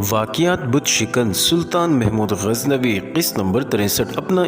واقعات بت شکن سلطان محمود غزنوی قسط نمبر 63 اپنا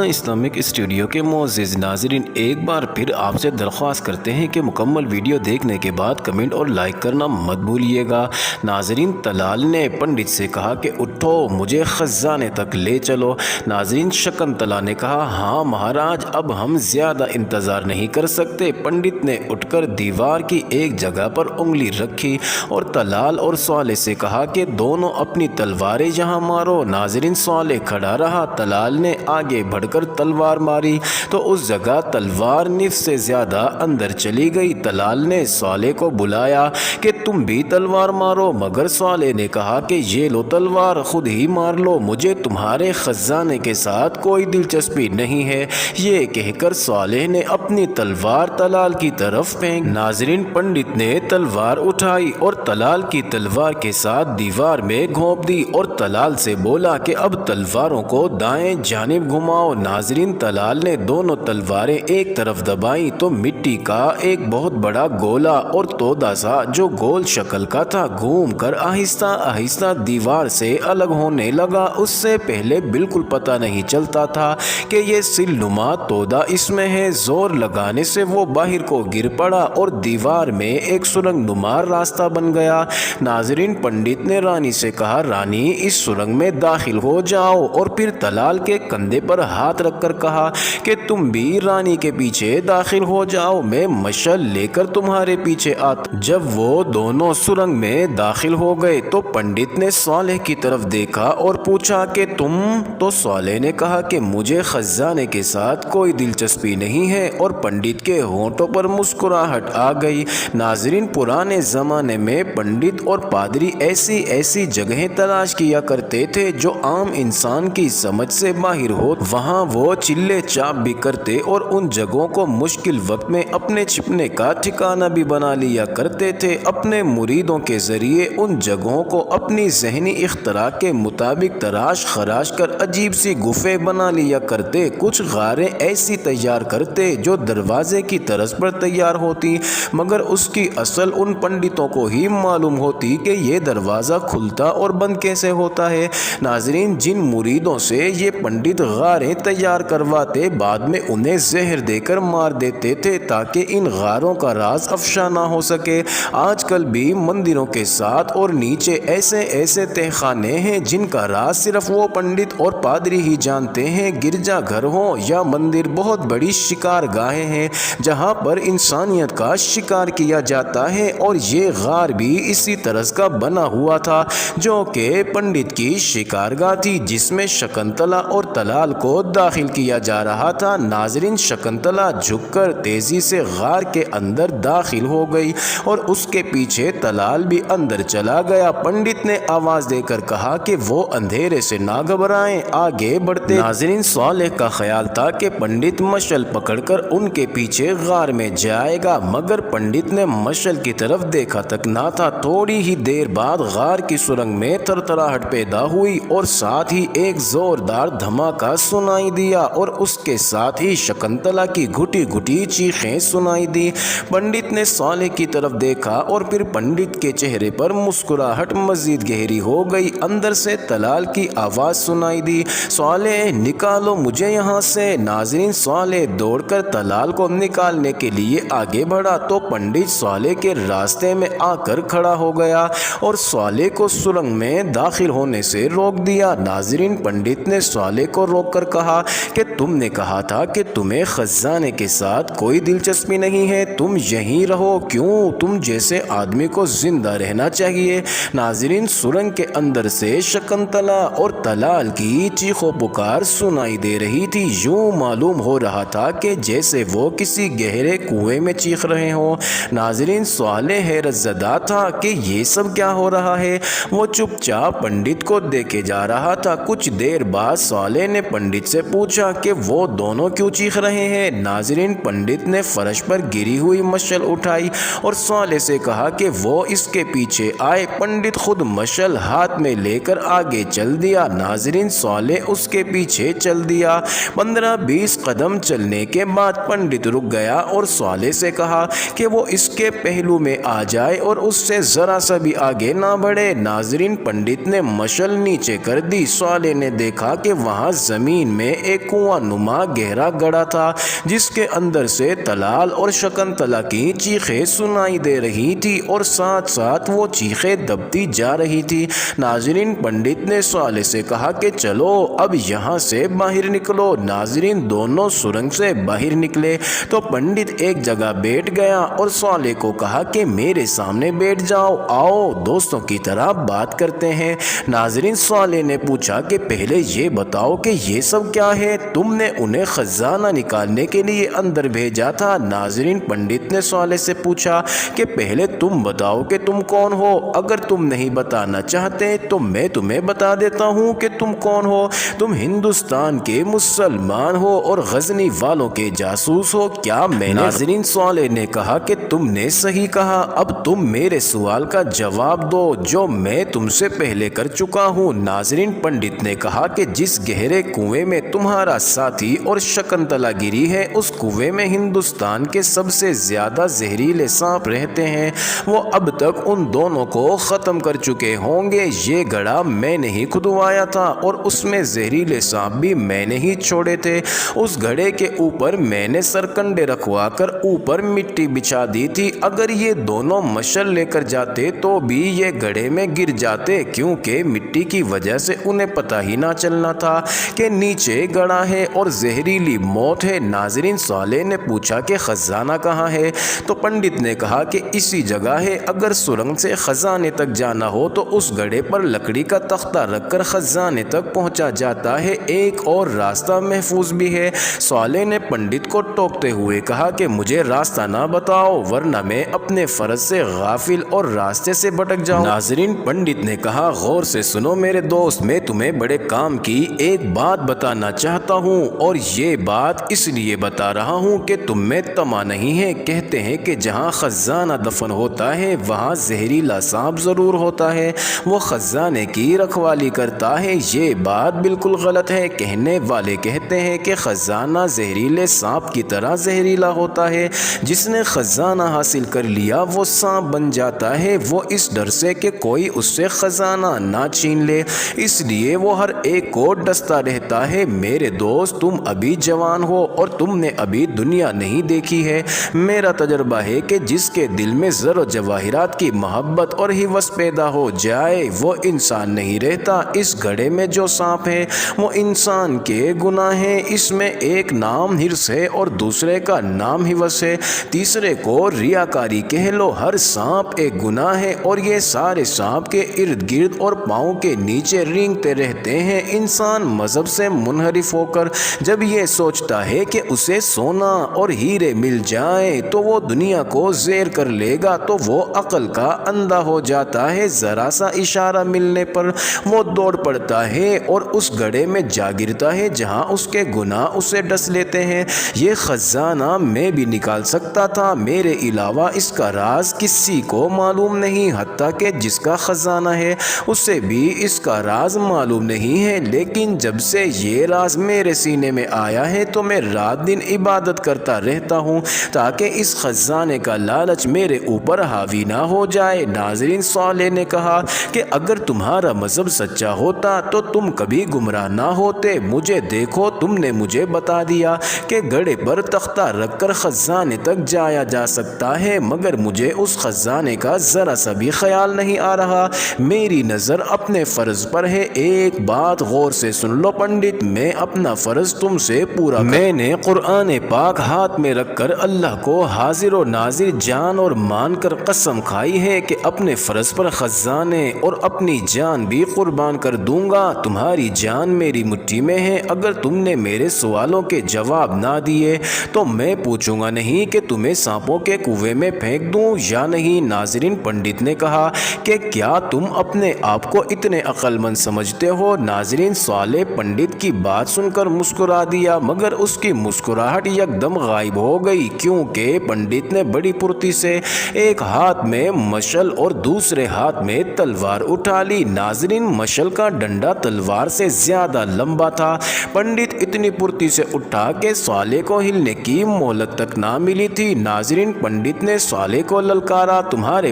اسلامک اسٹوڈیو کے معزز ناظرین، ایک بار پھر آپ سے درخواست کرتے ہیں کہ مکمل ویڈیو دیکھنے کے بعد کمنٹ اور لائک کرنا مت بھولیے گا۔ ناظرین، طلال نے پنڈت سے کہا کہ اٹھو، مجھے خزانے تک لے چلو۔ ناظرین، شکنتلا نے کہا، ہاں مہاراج، اب ہم زیادہ انتظار نہیں کر سکتے۔ پنڈت نے اٹھ کر دیوار کی ایک جگہ پر انگلی رکھی اور طلال اور صالح سے کہا کہ دونوں اپنی تلواریں یہاں مارو۔ ناظرین، صالح کھڑا رہا۔ طلال نے آگے بڑھ کر تلوار ماری تو اس جگہ تلوار نصف سے زیادہ اندر چلی گئی۔ طلال نے صالح کو بلایا کہ تم بھی تلوار مارو، مگر صالح نے کہا کہ یہ لو تلوار، خود ہی مار لو، مجھے تمہارے خزانے کے ساتھ کوئی دلچسپی نہیں ہے۔ یہ کہہ کر صالح نے اپنی تلوار طلال کی طرف پھینک۔ ناظرین، پنڈت نے تلوار اٹھائی اور طلال کی تلوار کے ساتھ دیوار میں گھونپ دی اور طلال سے بولا کہ اب تلواروں کو دائیں جانب گھماؤ۔ ناظرین، طلال نے دونوں تلواریں ایک طرف دبائیں تو مٹی کا ایک بہت بڑا گولا اور تودا سا جو گول شکل کا تھا گھوم کر آہستہ آہستہ دیوار سے الگ ہونے لگا۔ اس سے پہلے بالکل پتہ نہیں چلتا تھا کہ یہ سل نما تودا اس میں ہے۔ زور لگانے سے وہ باہر کو گر پڑا اور دیوار میں ایک سرنگ نما راستہ بن گیا۔ ناظرین، پنڈت نے رانی سے کہا، رانی، اس سرنگ میں داخل ہو جاؤ، اور پھر طلال کے کندھے پر ہاتھ رکھ کر کہا کہ تم بھی رانی کے پیچھے داخل ہو جاؤ، میں مشعل لے کر تمہارے پیچھے آتا۔ جب وہ دونوں سرنگ میں داخل ہو گئے تو پنڈت نے صالح کی طرف دیکھا اور پوچھا کہ تم؟ تو صالح نے کہا کہ مجھے خزانے کے ساتھ کوئی دلچسپی نہیں ہے، اور پنڈت کے ہونٹوں پر مسکراہٹ آ گئی۔ ناظرین، پرانے زمانے میں پنڈت اور پادری ایسی جگہیں تلاش کیا کرتے تھے جو عام انسان کی سمجھ سے باہر ہو۔ وہاں وہ چلے چاپ بھی کرتے اور ان جگہوں کو مشکل وقت میں اپنے چھپنے کا ٹھکانہ بھی بنا لیا کرتے تھے۔ اپنے مریدوں کے ذریعے ان جگہوں کو اپنی ذہنی اختراع کے مطابق تراش خراش کر عجیب سی گفیں بنا لیا کرتے۔ کچھ غاریں ایسی تیار کرتے جو دروازے کی طرز پر تیار ہوتی، مگر اس کی اصل ان پنڈتوں کو ہی معلوم ہوتی کہ یہ دروازہ کھلتا اور بند کیسے ہوتا ہے۔ ناظرین، جن مریدوں سے یہ پنڈت غاریں تیار کرواتے، بعد میں انہیں زہر دے کر مار دیتے تھے تاکہ ان غاروں کا راز افشا نہ ہو سکے۔ آج کل بھی مندروں کے ساتھ اور نیچے ایسے تہ خانے ہیں جن کا راز صرف وہ پنڈت اور پادری ہی جانتے ہیں۔ گرجا گھر ہوں یا مندر، بہت بڑی شکار گاہیں ہیں جہاں پر انسانیت کا شکار کیا جاتا ہے، اور یہ غار بھی اسی طرز کا بنا ہوا تھا جو کہ پنڈت کی شکارگاہ تھی جس میں شکنتلا اور طلال کو داخل کیا جا رہا تھا۔ ناظرین، شکنتلا جھک کر تیزی سے غار کے اندر داخل ہو گئی اور اس کے پیچھے طلال بھی اندر چلا گیا۔ پنڈت نے آواز دے کر کہا کہ وہ اندھیرے سے نہ گھبرائیں، آگے بڑھتے۔ ناظرین، صالح کا خیال تھا کہ پنڈت مشعل پکڑ کر ان کے پیچھے غار میں جائے گا، مگر پنڈت نے مشعل کی طرف دیکھا تک نہ تھا۔ تھوڑی ہی دیر بعد غار کی سرنگ میں تھرتھراہٹ پیدا ہوئی اور ساتھ ہی ایک زوردار دھماکہ سنائی دیا، اور اس کے ساتھ ہی شکنتلا کی گھٹی گھٹی چیخیں سنائی دی۔ پنڈت نے صالح کی طرف دیکھا اور پھر پنڈت کے چہرے پر مسکراہٹ مزید گہری ہو گئی۔ اندر سے طلال کی آواز سنائی دی، صالح، نکالو مجھے یہاں سے۔ ناظرین، صالح دوڑ کر طلال کو نکالنے کے لیے آگے بڑھا تو پنڈت صالح کے راستے میں آ کر کھڑا ہو گیا اور صالح کو سرنگ میں داخل ہونے سے روک دیا۔ ناظرین، پنڈت نے صالح کو روک کر کہا کہ تم نے کہا تھا کہ تمہیں خزانے کے ساتھ کوئی دلچسپی نہیں ہے، تم یہیں رہو، کیوں؟ تم جیسے آدمی کو زندہ رہنا چاہیے۔ ناظرین، سرنگ کے اندر سے شکنتلا اور طلال کی چیخ و پکار سنائی دے رہی تھی۔ یوں معلوم ہو رہا تھا کہ جیسے وہ کسی گہرے کنویں میں چیخ رہے ہوں۔ ناظرین، صالح حیرت زدہ تھا کہ یہ سب کیا ہو رہا ہے۔ وہ چپ چاپ پنڈت کو دیکھے جا رہا تھا۔ کچھ دیر بعد صالح نے پنڈت سے پوچھا کہ وہ دونوں کیوں چیخ رہے ہیں۔ ناظرین، پنڈت نے فرش پر گری ہوئی مشعل اٹھائی اور صالح سے کہا کہ وہ اس کے پیچھے آئے۔ پنڈت خود مشعل ہاتھ میں لے کر آگے چل دیا۔ ناظرین، صالح اس کے پیچھے چل دیا۔ 15-20 قدم چلنے کے بعد پنڈت رک گیا اور صالح سے کہا کہ وہ اس کے پہلو میں آ جائے اور اس سے ذرا سا بھی آگے آگے نہ بڑھے۔ ناظرین، پنڈت نے مشل نیچے کر دی۔ سوالے نے دیکھا کہ وہاں زمین میں ایک کنواں نما گہرا گڑھا تھا جس کے اندر سے تلال اور شکنتلا کی چیخیں سنائی دے رہی تھی اور ساتھ ساتھ وہ چیخیں دبتی جا رہی تھی۔ ناظرین، پنڈت نے سوالے سے کہا کہ چلو اب یہاں سے باہر نکلو۔ ناظرین، دونوں سرنگ سے باہر نکلے تو پنڈت ایک جگہ بیٹھ گیا اور سوالے کو کہا کہ میرے سامنے بیٹھ جاؤ، آؤ دوستوں کی طرح بات کرتے ہیں۔ ناظرین، سوالے نے پوچھا کہ پہلے یہ بتاؤ کہ یہ سب کیا ہے؟ تم نے انہیں خزانہ نکالنے کے لیے اندر بھیجا تھا۔ ناظرین، پنڈت نے سوالے سے پوچھا کہ پہلے تم بتاؤ کہ تم کون ہو۔ اگر تم نہیں بتانا چاہتے تو میں تمہیں بتا دیتا ہوں کہ تم کون ہو۔ تم ہندوستان کے مسلمان ہو اور غزنی والوں کے جاسوس ہو۔ کیا میں نے؟ ناظرین، سوالے نے کہا کہ تم نے صحیح کہا۔ اب تم میرے سوال کا جواب دو جو میں تم سے پہلے کر چکا ہوں۔ ناظرین، پنڈت نے کہا کہ جس گہرے کنویں میں تمہارا ساتھی اور شکنتلا گری ہے اس کنویں میں ہندوستان کے سب سے زیادہ زہریلے سانپ رہتے ہیں۔ وہ اب تک ان دونوں کو ختم کر چکے ہوں گے۔ یہ گڑھا میں نے ہی کھدوایا تھا اور اس میں زہریلے سانپ بھی میں نے ہی چھوڑے تھے۔ اس گڑھے کے اوپر میں نے سرکنڈے رکھوا کر اوپر مٹی بچھا دی تھی۔ اگر یہ دونوں مشل لے کر جاتے تو بھی یہ گڑھے میں گر جاتے کیونکہ مٹی کی وجہ سے انہیں پتہ ہی نہ چلنا تھا کہ نیچے گڑھا ہے اور زہریلی موت ہے۔ ناظرین، سوالے نے پوچھا کہ خزانہ کہاں ہے تو پنڈت نے کہا کہ اسی جگہ ہے۔ اگر سرنگ سے خزانے تک جانا ہو تو اس گڑھے پر لکڑی کا تختہ رکھ کر خزانے تک پہنچا جاتا ہے۔ ایک اور راستہ محفوظ بھی ہے۔ سوالے نے پنڈت کو ٹوکتے ہوئے کہا کہ مجھے راستہ نہ بتاؤ ورنہ میں اپنے فرض سے غافل اور راستے سے بھٹک جاؤں۔ ناظرین، پنڈت نے کہا غور سے سنو میرے دوست، میں تمہیں بڑے کام کی ایک بات بتانا چاہتا ہوں اور یہ بات اس لیے بتا رہا ہوں کہ تم میں طمع نہیں ہے۔ کہتے ہیں کہ جہاں خزانہ دفن ہوتا ہے وہاں زہریلا سانپ ضرور ہوتا ہے، وہ خزانے کی رکھوالی کرتا ہے۔ یہ بات بالکل غلط ہے۔ کہنے والے کہتے ہیں کہ خزانہ زہریلے سانپ کی طرح زہریلا ہوتا ہے۔ جس نے خزانہ حاصل کر لیا وہ سانپ بن جاتا ہے، وہ اس ڈر سے کہ کوئی اس سے خزانہ نہ چھین لے اس لیے وہ ہر ایک کو ڈستا رہتا ہے۔ میرے دوست، تم ابھی جوان ہو اور تم نے ابھی دنیا نہیں دیکھی ہے۔ میرا تجربہ ہے کہ جس کے دل میں زر و جواہرات کی محبت اور ہوس پیدا ہو جائے وہ انسان نہیں رہتا۔ اس گڑھے میں جو سانپ ہے وہ انسان کے گناہ ہیں۔ اس میں ایک نام ہرس ہے اور دوسرے کا نام ہوس ہے، تیسرے کو ریاکاری کہہ لو۔ ہر سانپ ایک گناہ ہے اور یہ سارے سانپ کے ارد گرد اور پاؤں کے نیچے رینگتے رہتے ہیں۔ انسان مذہب سے منحرف ہو کر جب یہ سوچتا ہے کہ اسے سونا اور ہیرے مل جائیں تو وہ دنیا کو زیر کر لے گا تو وہ عقل کا اندھا ہو جاتا ہے۔ ذرا سا اشارہ ملنے پر وہ دوڑ پڑتا ہے اور اس گڑھے میں جا گرتا ہے جہاں اس کے گناہ اسے ڈس لیتے ہیں۔ یہ خزانہ میں بھی نکال سکتا تھا، میرے علاوہ اس کا راز کسی کو معلوم نہیں، حتیٰ کہ جس کا خزانہ ہے اسے بھی اس کا راز معلوم نہیں ہے۔ لیکن جب سے یہ راز میرے سینے میں آیا ہے تو میں رات دن عبادت کرتا رہتا ہوں تاکہ اس خزانے کا لالچ میرے اوپر حاوی نہ ہو جائے۔ ناظرین، سوالے نے کہا کہ اگر تمہارا مذہب سچا ہوتا تو تم کبھی گمراہ نہ ہوتے۔ مجھے دیکھو، تم نے مجھے بتا دیا کہ گڑھے پر تختہ رکھ کر خزانے تک جایا جا سکتا ہے، مگر مجھے اس خزانے کا ذرا سا بھی خیال نہیں آ رہا۔ میری نظر اپنے فرض پر ہے۔ ایک بات غور سے سن لو پنڈت، میں اپنا فرض تم سے پورا میں نے قرآن پاک ہاتھ میں رکھ کر اللہ کو حاضر و ناظر جان اور مان کر قسم کھائی ہے کہ اپنے فرض پر خزانے اور اپنی جان بھی قربان کر دوں گا۔ تمہاری جان میری مٹھی میں ہے۔ اگر تم نے میرے سوالوں کے جواب نہ دیے تو میں پوچھوں گا نہیں کہ تمہیں سانپوں کے کنویں میں پھینک دوں یا نہیں۔ ناظرین، پنڈت نے کہا کہ کیا تم اپنے آپ کو اتنے عقل مند سمجھتے ہو؟ ناظرین، سوالے پنڈت کی بات سن کر مسکرا دیا مگر اس کی مسکراہٹ یکدم غائب ہو گئی کیونکہ پنڈت نے بڑی پھرتی سے ایک ہاتھ میں مشل اور دوسرے ہاتھ میں تلوار اٹھا لی۔ ناظرین، مشل کا ڈنڈا تلوار سے زیادہ لمبا تھا۔ پنڈت اتنی پھرتی سے اٹھا کہ سوالے کو ہلنے کی مہلت تک نہ ملی تھی۔ ناظرین، پنڈت نے سوالے کو للکارا، تمہارے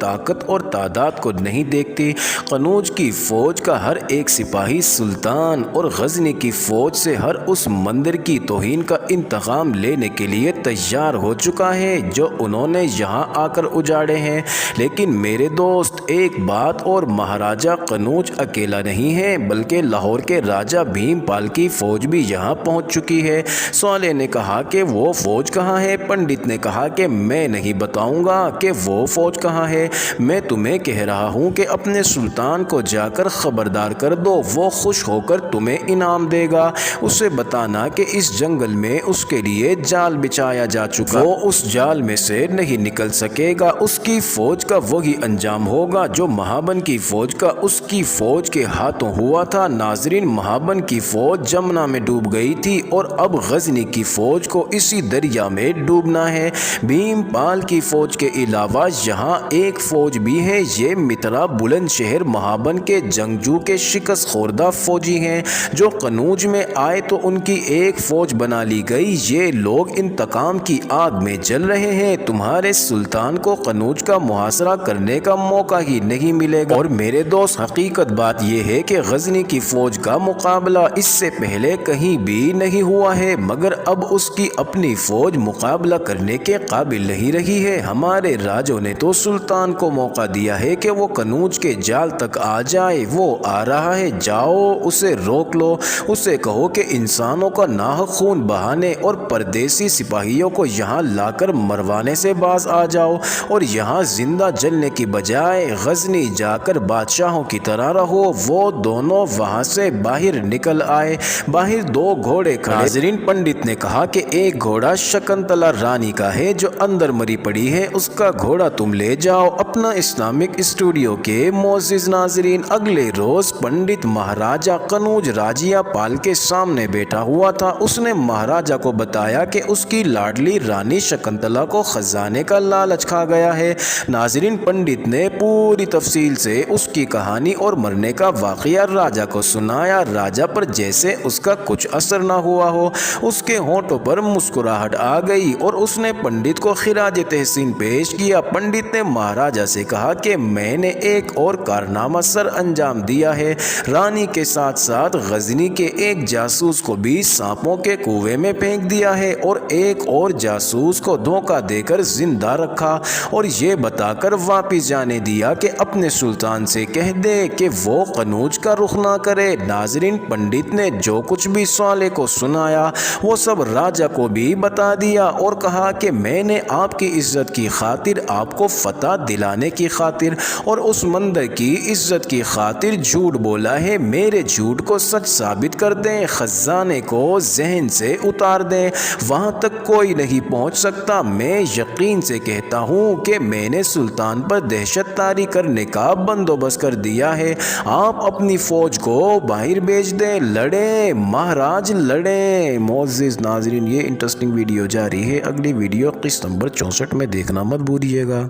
طاقت اور تعداد کو نہیں دیکھتی۔ قنوج کی فوج کا ہر ایک سپاہی سلطان اور غزنی کی فوج سے ہر اس مندر کی توہین کا انتقام لینے کے لیے تیار ہو چکا ہے جو انہوں نے یہاں آ کر اجاڑے ہیں۔ لیکن میرے دوست ایک بات اور، مہاراجہ قنوج اکیلا نہیں ہے بلکہ لاہور کے راجہ بھیم پال کی فوج بھی یہاں پہنچ چکی ہے۔ صالح نے کہا کہ وہ فوج کہاں ہے؟ پنڈت نے کہا کہ میں نہیں بتاؤں گا کہ وہ فوج کہاں ہے، میں تمہیں کہہ رہا ہوں کہ اپنے سلطان کو جا کر خبردار کر دو، وہ خوش ہو کر تمہیں انعام دے گا۔ اسے بتانا کہ اس جنگل میں اس کے لیے جال بچھایا جا چکا، وہ اس جال میں سے نہیں نکل سکے گا، اس کی فوج کا وہی انجام ہوگا جو مہابن کی فوج کا اس کی فوج کے ہاتھوں ہوا تھا۔ ناظرین، مہابن کی فوج جمنا میں ڈوب گئی تھی اور اب غزنی کی فوج کو اسی دریا میں ڈوبنا ہے۔ بھیم پال کی فوج کے علاوہ یہاں ایک فوج بھی ہے، یہ مترا بلند شہر مہابن کے جنگجو کے شکست خوردہ فوجی ہیں جو قنوج میں آئے تو ان کی ایک فوج بنا لی گئی۔ یہ لوگ انتقام کی آگ میں جل رہے ہیں، تمہارے سلطان کو قنوج کا محاصرہ کرنے کا موقع ہی نہیں ملے گا۔ اور میرے دوست، حقیقت بات یہ ہے کہ غزنی کی فوج کا مقابلہ اس سے پہلے کہیں بھی نہیں ہوا ہے، مگر اب اس کی اپنی فوج مقابلہ کرنے کے قابل نہیں رہی ہے۔ ہمارے راجوں نے تو سلطان کو موقع دیا ہے کہ وہ قنوج کے جال تک آ جائے، وہ آ رہا ہے، جاؤ اسے روک لو، اسے کہو کہ انسانوں کا ناحق خون بہانے اور پردیسی سپاہیوں کو یہاں لا کر مروانے سے باز آ جاؤ اور یہاں زندہ جلنے کی بجائے غزنی جا کر بادشاہوں کی طرح رہو۔ وہ دونوں وہاں سے باہر نکل آئے، باہر دو گھوڑے کھڑے۔ ناظرین، پنڈت نے کہا کہ ایک گھوڑا شکنتلا رانی کا ہے جو اندر مری پڑی ہے، اس کا گھوڑا تم لے جاؤ۔ اپنا اسلامک اسٹوڈیو کے معزز ناظرین، اگلے روز پنڈت مہاراجہ قنوج راجیہ پال کے سامنے بیٹھا ہوا تھا۔ اس نے مہاراجہ کو بتایا کہ اس کی لاڈلی رانی شکنتلا کو خزانے کا لالچ کھا گیا ہے۔ ناظرین، پنڈت نے پوری تفصیل سے اس کی کہانی اور مرنے کا واقعہ راجہ کو سنایا۔ راجہ پر جیسے اس کا کچھ اثر نہ ہوا ہو، اس کے ہونٹوں پر مسکراہٹ آ گئی اور اس نے پنڈت کو خراج تحسین پیش کیا۔ پنڈت نے مہاراجہ سے کہا کہ میں نے ایک اور کارنامہ سر انجام دیا ہے، رانی کے ساتھ ساتھ غزنی کے ایک جاسوس کو بھی سانپوں کے کنویں میں پھینک دیا ہے اور ایک اور جاسوس کو دھوکہ دے کر زندہ رکھا اور یہ بتا کر واپس جانے دیا کہ اپنے سلطان سے کہہ دے کہ وہ قنوج کا رخ نہ کرے۔ ناظرین، پنڈت نے جو کچھ بھی صالح کو سنایا وہ سب راجہ کو بھی بتا دیا اور کہا کہ میں نے آپ کی عزت کی خاطر، آپ کو فتح دلانے کی خاطر اور اس مندر کی عزت کی خاطر جھوٹ بولا ہے، میرے جھوٹ کو سچ ثابت کر دیں، خزانے کو ذہن سے اتار دیں، وہاں تک کوئی نہیں پہنچ سکتا۔ میں یقین سے کہتا ہوں کہ میں نے سلطان پر دہشت طاری کرنے کا بندوبست کر دیا ہے، آپ اپنی فوج کو باہر بھیج دیں، لڑیں مہاراج لڑیں۔ معزز ناظرین، یہ انٹرسٹنگ ویڈیو جاری ہے، اگلی ویڈیو قسط نمبر 64 میں دیکھنا مت بھولیے گا۔